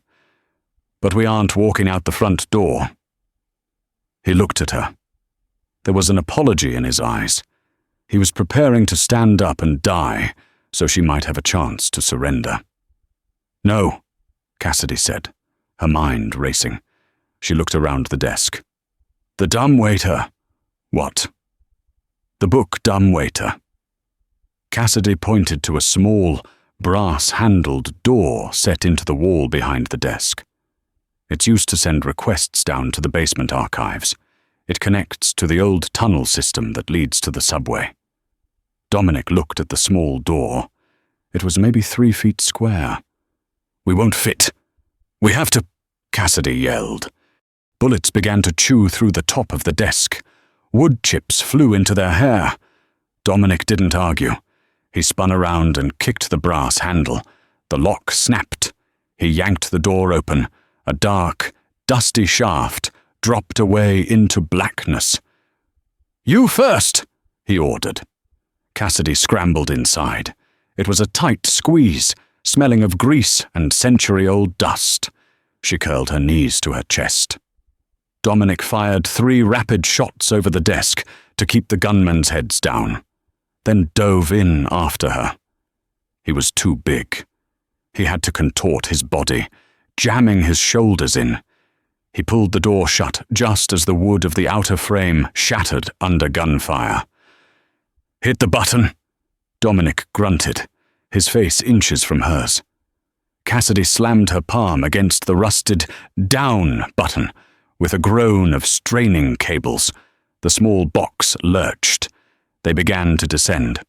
but we aren't walking out the front door." He looked at her. There was an apology in his eyes. He was preparing to stand up and die, so she might have a chance to surrender. "No," Cassidy said, her mind racing. She looked around the desk. The dumb waiter. What? The book Dumb Waiter. Cassidy pointed to a small, brass-handled door set into the wall behind the desk. It's used to send requests down to the basement archives. It connects to the old tunnel system that leads to the subway. Dominic looked at the small door. It was maybe 3 feet square. We won't fit. We have to, Cassidy yelled. Bullets began to chew through the top of the desk. Wood chips flew into their hair. Dominic didn't argue. He spun around and kicked the brass handle. The lock snapped. He yanked the door open. A dark, dusty shaft dropped away into blackness. You first, he ordered. Cassidy scrambled inside. It was a tight squeeze, smelling of grease and century-old dust. She curled her knees to her chest. Dominic fired 3 rapid shots over the desk to keep the gunmen's heads down, then dove in after her. He was too big. He had to contort his body, jamming his shoulders in. He pulled the door shut just as the wood of the outer frame shattered under gunfire. Hit the button, Dominic grunted, his face inches from hers. Cassidy slammed her palm against the rusted down button. With a groan of straining cables, the small box lurched. They began to descend.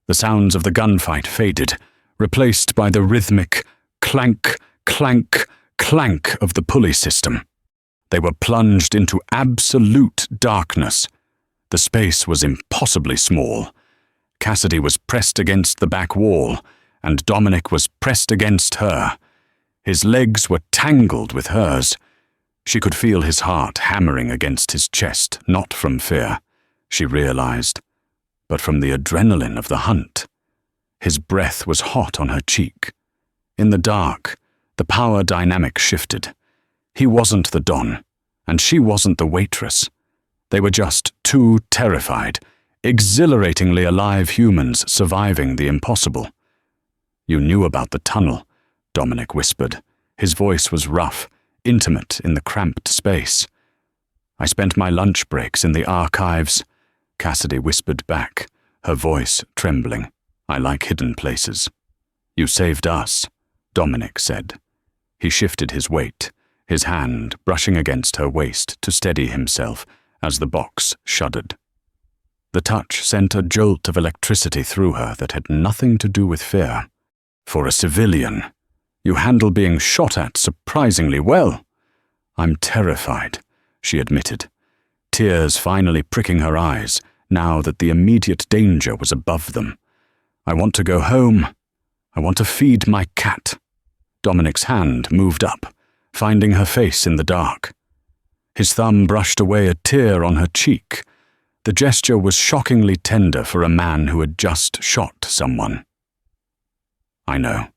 The sounds of the gunfight faded, replaced by the rhythmic clank, clank, clank of the pulley system. They were plunged into absolute darkness. The space was impossibly small. Cassidy was pressed against the back wall, and Dominic was pressed against her. His legs were tangled with hers. She could feel his heart hammering against his chest, not from fear, she realized, but from the adrenaline of the hunt. His breath was hot on her cheek. In the dark, the power dynamic shifted. He wasn't the Don, and she wasn't the waitress. They were just 2 terrified, exhilaratingly alive humans surviving the impossible. You knew about the tunnel, Dominic whispered. His voice was rough, intimate in the cramped space. I spent my lunch breaks in the archives, Cassidy whispered back, her voice trembling. I like hidden places. You saved us, Dominic said. He shifted his weight, his hand brushing against her waist to steady himself as the box shuddered. The touch sent a jolt of electricity through her that had nothing to do with fear. For a civilian, you handle being shot at surprisingly well. I'm terrified, she admitted, tears finally pricking her eyes now that the immediate danger was above them. I want to go home. I want to feed my cat. Dominic's hand moved up, finding her face in the dark. His thumb brushed away a tear on her cheek. The gesture was shockingly tender for a man who had just shot someone. I know,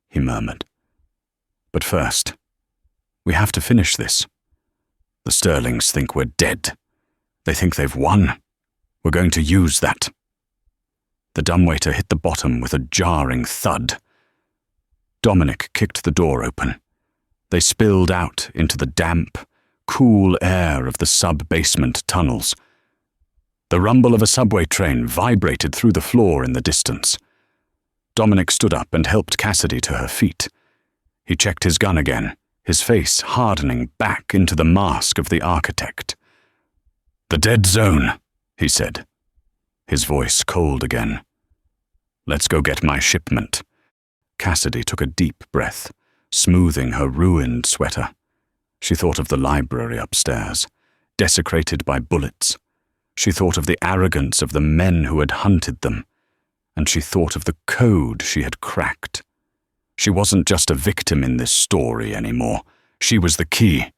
he murmured. But first, we have to finish this. The Sterlings think we're dead. They think they've won. We're going to use that. The dumbwaiter hit the bottom with a jarring thud. Dominic kicked the door open. They spilled out into the damp, cool air of the sub-basement tunnels. The rumble of a subway train vibrated through the floor in the distance. Dominic stood up and helped Cassidy to her feet. He checked his gun again, his face hardening back into the mask of the architect. The dead zone, he said, his voice cold again. Let's go get my shipment. Cassidy took a deep breath, smoothing her ruined sweater. She thought of the library upstairs, desecrated by bullets. She thought of the arrogance of the men who had hunted them, and she thought of the code she had cracked. She wasn't just a victim in this story anymore. She was the key.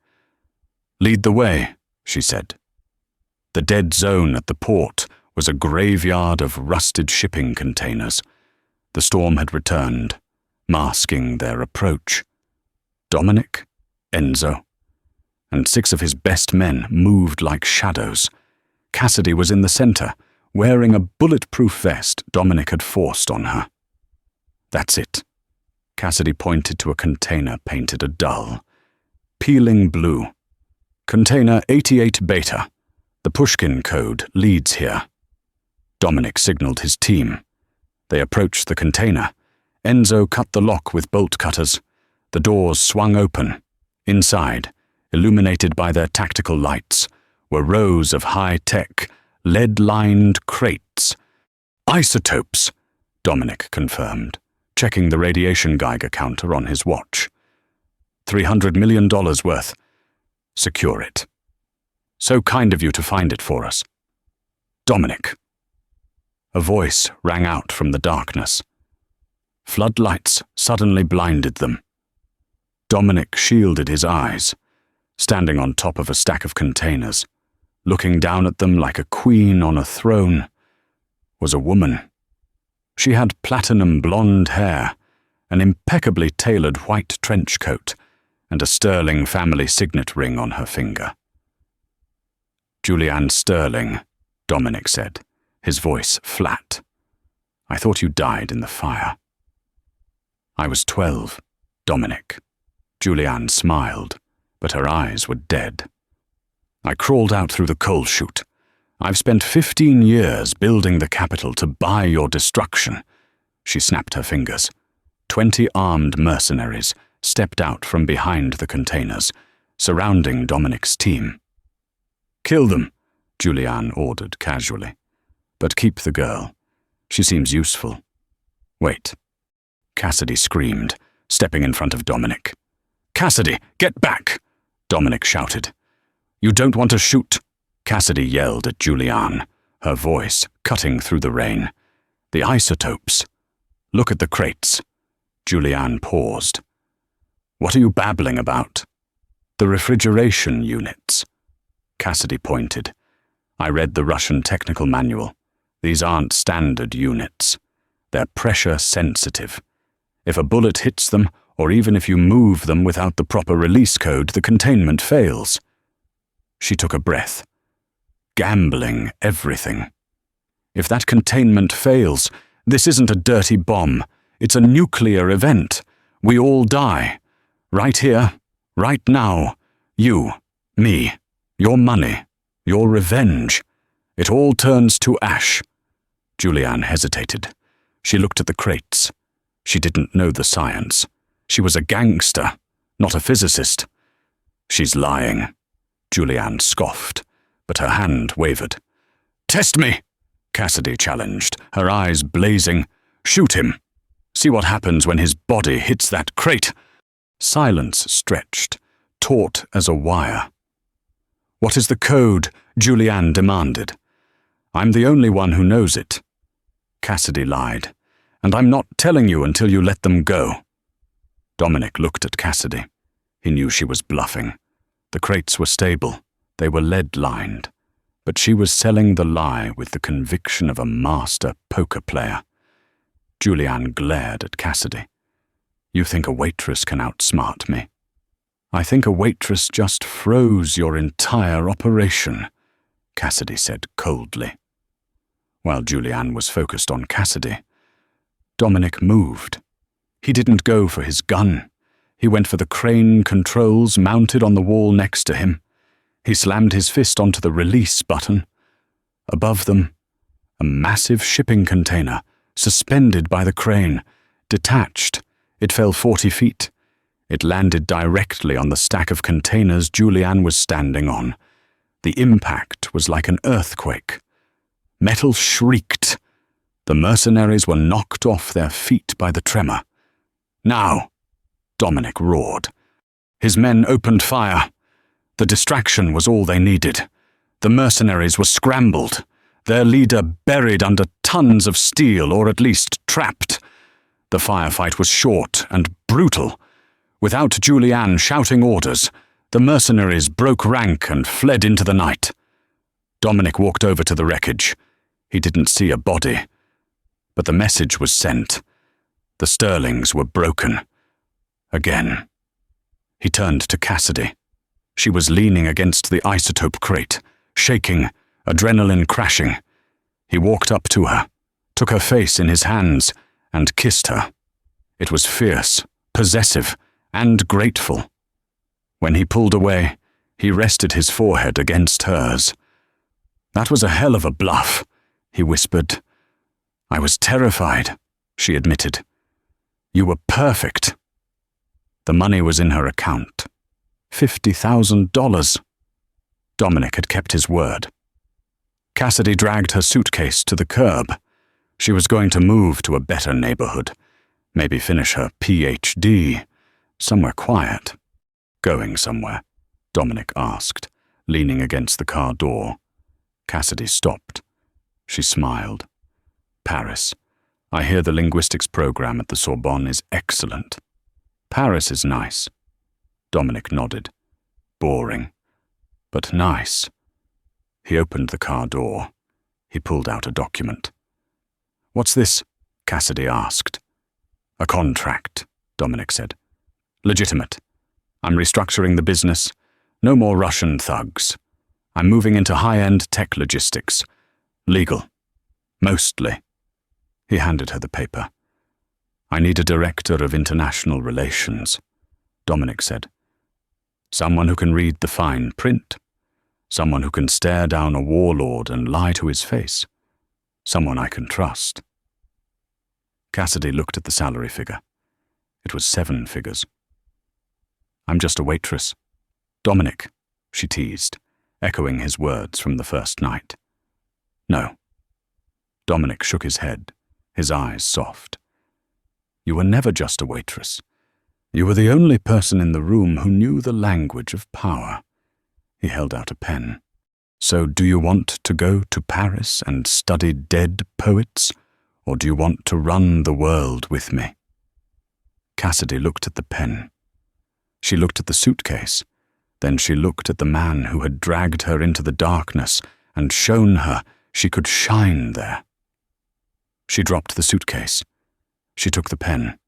Lead the way, she said. The dead zone at the port was a graveyard of rusted shipping containers. The storm had returned, masking their approach. Dominic, Enzo, and 6 of his best men moved like shadows. Cassidy was in the center, wearing a bulletproof vest Dominic had forced on her. That's it. Cassidy pointed to a container painted a dull, peeling blue. Container 88 Beta. The Pushkin code leads here. Dominic signaled his team. They approached the container. Enzo cut the lock with bolt cutters. The doors swung open. Inside, illuminated by their tactical lights, were rows of high-tech, lead-lined crates. Isotopes, Dominic confirmed, checking the radiation Geiger counter on his watch. $300 million worth. Secure it. So kind of you to find it for us. Dominic. A voice rang out from the darkness. Floodlights suddenly blinded them. Dominic shielded his eyes, standing on top of a stack of containers, looking down at them like a queen on a throne, was a woman. She had platinum blonde hair, an impeccably tailored white trench coat, and a Sterling family signet ring on her finger. Julianne Sterling, Dominic said, his voice flat. I thought you died in the fire. I was 12, Dominic. Julianne smiled, but her eyes were dead. I crawled out through the coal chute. I've spent 15 years building the capital to buy your destruction. She snapped her fingers. 20 armed mercenaries stepped out from behind the containers, surrounding Dominic's team. Kill them, Julianne ordered casually. But keep the girl. She seems useful. Wait. Cassidy screamed, stepping in front of Dominic. Cassidy, get back! Dominic shouted. You don't want to shoot? Cassidy yelled at Julianne, her voice cutting through the rain. The isotopes. Look at the crates. Julianne paused. What are you babbling about? The refrigeration units. Cassidy pointed. I read the Russian technical manual. These aren't standard units. They're pressure sensitive. If a bullet hits them, or even if you move them without the proper release code, the containment fails. She took a breath. Gambling everything. If that containment fails, this isn't a dirty bomb. It's a nuclear event. We all die. Right here, right now. You, me, your money, your revenge. It all turns to ash. Julianne hesitated. She looked at the crates. She didn't know the science. She was a gangster, not a physicist. She's lying. Julianne scoffed, but her hand wavered. Test me, Cassidy challenged, her eyes blazing. Shoot him. See what happens when his body hits that crate. Silence stretched, taut as a wire. What is the code? Julianne demanded. I'm the only one who knows it. Cassidy lied. And I'm not telling you until you let them go. Dominic looked at Cassidy. He knew she was bluffing. The crates were stable. They were lead-lined. But she was selling the lie with the conviction of a master poker player. Julianne glared at Cassidy. You think a waitress can outsmart me? I think a waitress just froze your entire operation, Cassidy said coldly. While Julianne was focused on Cassidy, Dominic moved. He didn't go for his gun. He went for the crane controls mounted on the wall next to him. He slammed his fist onto the release button. Above them, a massive shipping container, suspended by the crane, detached. It fell 40 feet. It landed directly on the stack of containers Julianne was standing on. The impact was like an earthquake. Metal shrieked. The mercenaries were knocked off their feet by the tremor. Now, Dominic roared. His men opened fire. The distraction was all they needed. The mercenaries were scrambled, their leader buried under tons of steel, or at least trapped. The firefight was short and brutal. Without Julianne shouting orders, the mercenaries broke rank and fled into the night. Dominic walked over to the wreckage. He didn't see a body. But the message was sent. The Sterlings were broken. Again. He turned to Cassidy. She was leaning against the isotope crate, shaking, adrenaline crashing. He walked up to her, took her face in his hands, and kissed her. It was fierce, possessive, and grateful. When he pulled away, He rested his forehead against hers. "That was a hell of a bluff," he whispered. "I was terrified," she admitted. "You were perfect." The money was in her account. $50,000. Dominic had kept his word. Cassidy dragged her suitcase to the curb. She was going to move to a better neighborhood, maybe finish her PhD, somewhere quiet. "Going somewhere?" Dominic asked, leaning against the car door. Cassidy stopped. She smiled. "Paris. I hear the linguistics program at the Sorbonne is excellent." "Paris is nice." Dominic nodded. "Boring, but nice." He opened the car door. He pulled out a document. "What's this?" Cassidy asked. "A contract," Dominic said. "Legitimate. I'm restructuring the business. No more Russian thugs. I'm moving into high-end tech logistics. Legal. Mostly." He handed her the paper. "I need a director of international relations," Dominic said. "Someone who can read the fine print. Someone who can stare down a warlord and lie to his face. Someone I can trust." Cassidy looked at the salary figure. It was 7 figures. "I'm just a waitress." "Dominic," she teased, echoing his words from the first night. "No." Dominic shook his head, his eyes soft. "You were never just a waitress. You were the only person in the room who knew the language of power." He held out a pen. "So do you want to go to Paris and study dead poets, or do you want to run the world with me?" Cassidy looked at the pen. She looked at the suitcase. Then she looked at the man who had dragged her into the darkness and shown her she could shine there. She dropped the suitcase. She took the pen.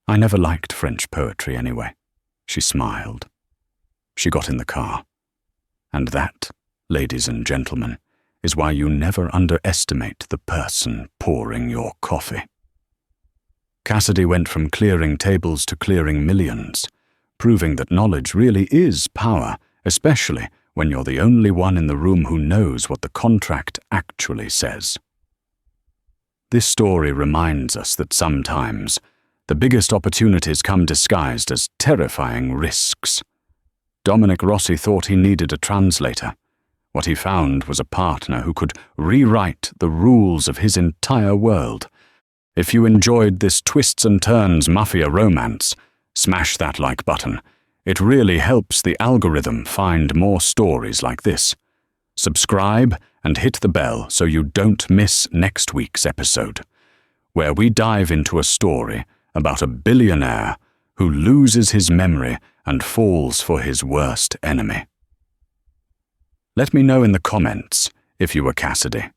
"I never liked French poetry anyway," she smiled. She got in the car. And that, ladies and gentlemen, is why you never underestimate the person pouring your coffee. Cassidy went from clearing tables to clearing millions, proving that knowledge really is power, especially when you're the only one in the room who knows what the contract actually says. This story reminds us that sometimes the biggest opportunities come disguised as terrifying risks. Dominic Rossi thought he needed a translator. What he found was a partner who could rewrite the rules of his entire world. If you enjoyed this twists and turns Mafia romance, smash that like button. It really helps the algorithm find more stories like this. Subscribe and hit the bell so you don't miss next week's episode, where we dive into a story about a billionaire who loses his memory and falls for his worst enemy. Let me know in the comments if you were Cassidy.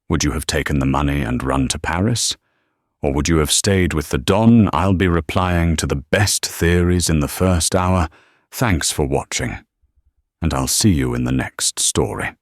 Would you have taken the money and run to Paris? Or would you have stayed with the Don? I'll be replying to the best theories in the first hour. Thanks for watching, and I'll see you in the next story.